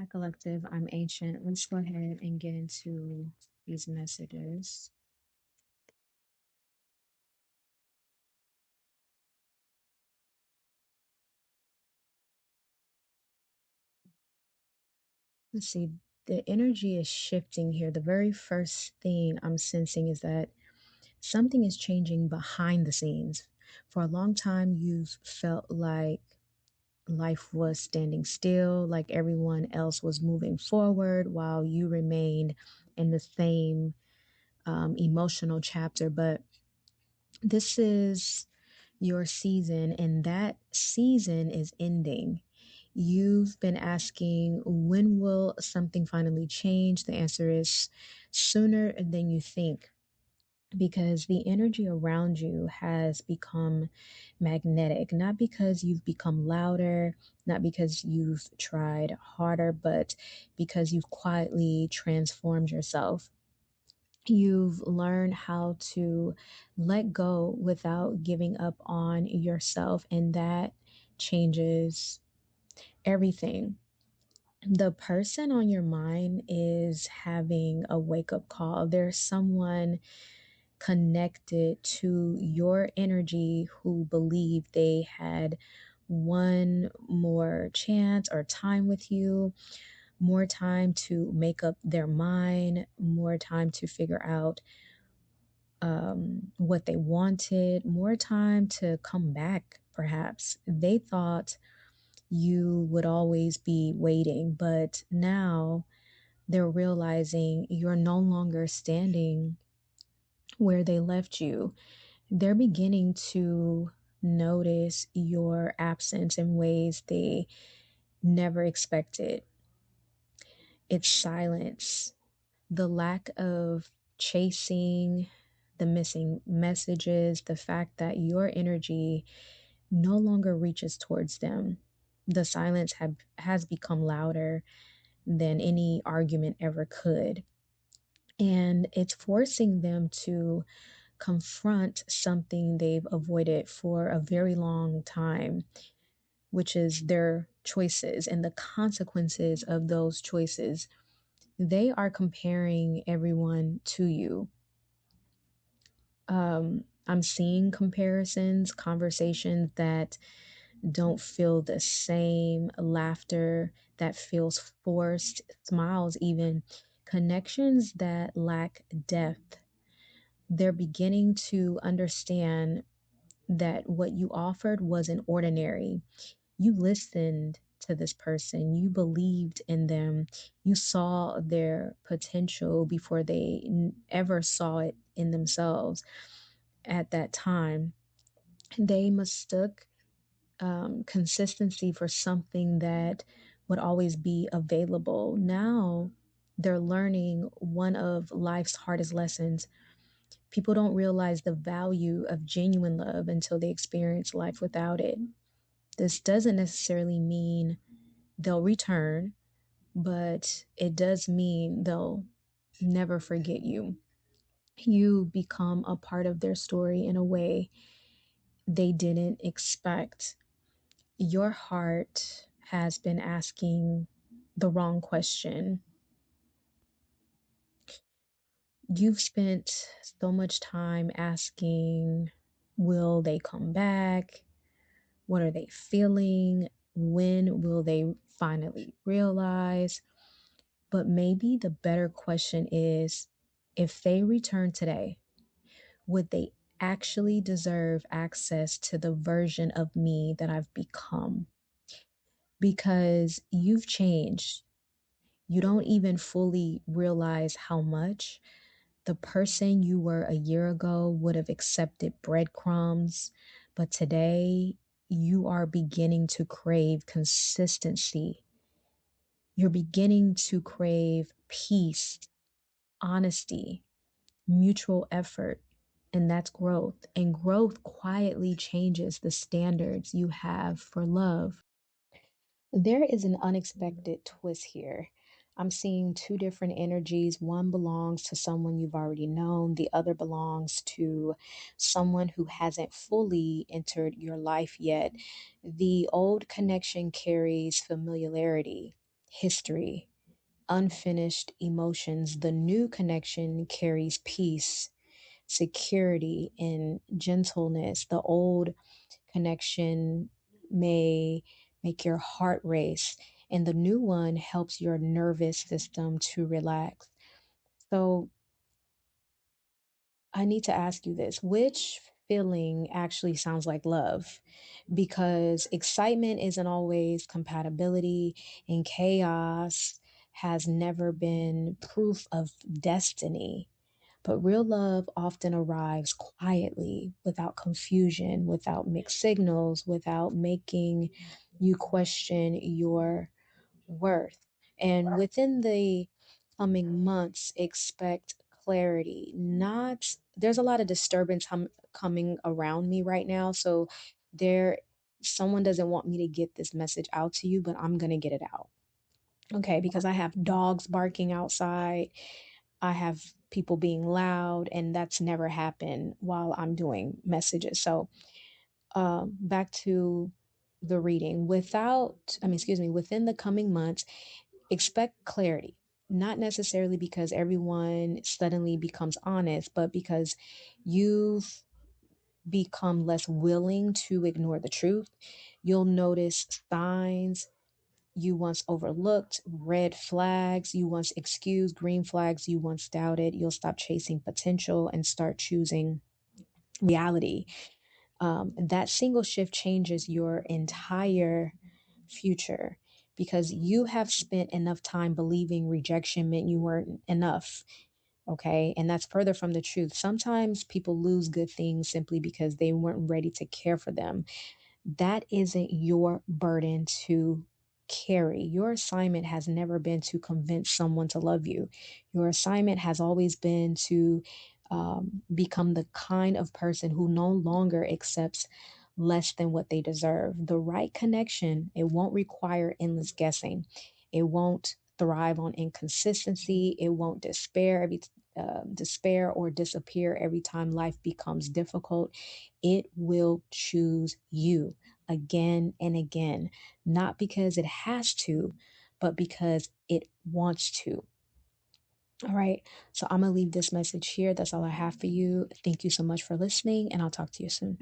Hi, Collective. I'm Ancient. Let's go ahead and get into these messages. Let's see. The energy is shifting here. The very first thing I'm sensing is that something is changing behind the scenes. For a long time, you've felt like life was standing still, like everyone else was moving forward while you remained in the same emotional chapter. But this is your season, and that season is ending. You've been asking, when will something finally change? The answer is sooner than you think, because the energy around you has become magnetic, not because you've become louder, not because you've tried harder, but because you've quietly transformed yourself. You've learned how to let go without giving up on yourself, and that changes everything. The person on your mind is having a wake up call. There's someone connected to your energy who believed they had one more chance or time with you, more time to make up their mind, more time to figure out what they wanted, more time to come back, perhaps. They thought you would always be waiting, but now they're realizing you're no longer standing where they left you. They're beginning to notice your absence in ways they never expected. It's silence, the lack of chasing, the missing messages, the fact that your energy no longer reaches towards them. The silence has become louder than any argument ever could. And it's forcing them to confront something they've avoided for a very long time, which is their choices and the consequences of those choices. They are comparing everyone to you. I'm seeing comparisons, conversations that don't feel the same, laughter that feels forced, smiles, even connections that lack depth. They're beginning to understand that what you offered wasn't ordinary. You listened to this person, you believed in them, you saw their potential before they ever saw it in themselves at that time. They mistook consistency for something that would always be available. Now they're learning one of life's hardest lessons. People don't realize the value of genuine love until they experience life without it. This doesn't necessarily mean they'll return, but it does mean they'll never forget you. You become a part of their story in a way they didn't expect. Your heart has been asking the wrong question. You've spent so much time asking, will they come back? What are they feeling? When will they finally realize? But maybe the better question is, if they return today, would they actually deserve access to the version of me that I've become? Because you've changed. You don't even fully realize how much. The person you were a year ago would have accepted breadcrumbs, but today you are beginning to crave consistency. You're beginning to crave peace, honesty, mutual effort, and that's growth. And growth quietly changes the standards you have for love. There is an unexpected twist here. I'm seeing two different energies. One belongs to someone you've already known, the other belongs to someone who hasn't fully entered your life yet. The old connection carries familiarity, history, unfinished emotions. The new connection carries peace, security, and gentleness. The old connection may make your heart race, and the new one helps your nervous system to relax. So, I need to ask you this: which feeling actually sounds like love? Because excitement isn't always compatibility, and chaos has never been proof of destiny. But real love often arrives quietly, without confusion, without mixed signals, without making you question your worth. And within the coming months, expect clarity. Not, there's a lot of disturbance coming around me right now. So there, someone doesn't want me to get this message out to you, but I'm going to get it out. Okay. Because I have dogs barking outside. I have people being loud, and that's never happened while I'm doing messages. So, back to the reading. Within the coming months, expect clarity. Not necessarily because everyone suddenly becomes honest, but because you've become less willing to ignore the truth. You'll notice signs you once overlooked, red flags you once excused, green flags you once doubted. You'll stop chasing potential and start choosing reality. That single shift changes your entire future, because you have spent enough time believing rejection meant you weren't enough. Okay. And that's further from the truth. Sometimes people lose good things simply because they weren't ready to care for them. That isn't your burden to carry. Your assignment has never been to convince someone to love you. Your assignment has always been to become the kind of person who no longer accepts less than what they deserve. The right connection, it won't require endless guessing. It won't thrive on inconsistency. It won't despair or disappear every time life becomes difficult. It will choose you again and again, not because it has to, but because it wants to. All right. So I'm going to leave this message here. That's all I have for you. Thank you so much for listening, and I'll talk to you soon.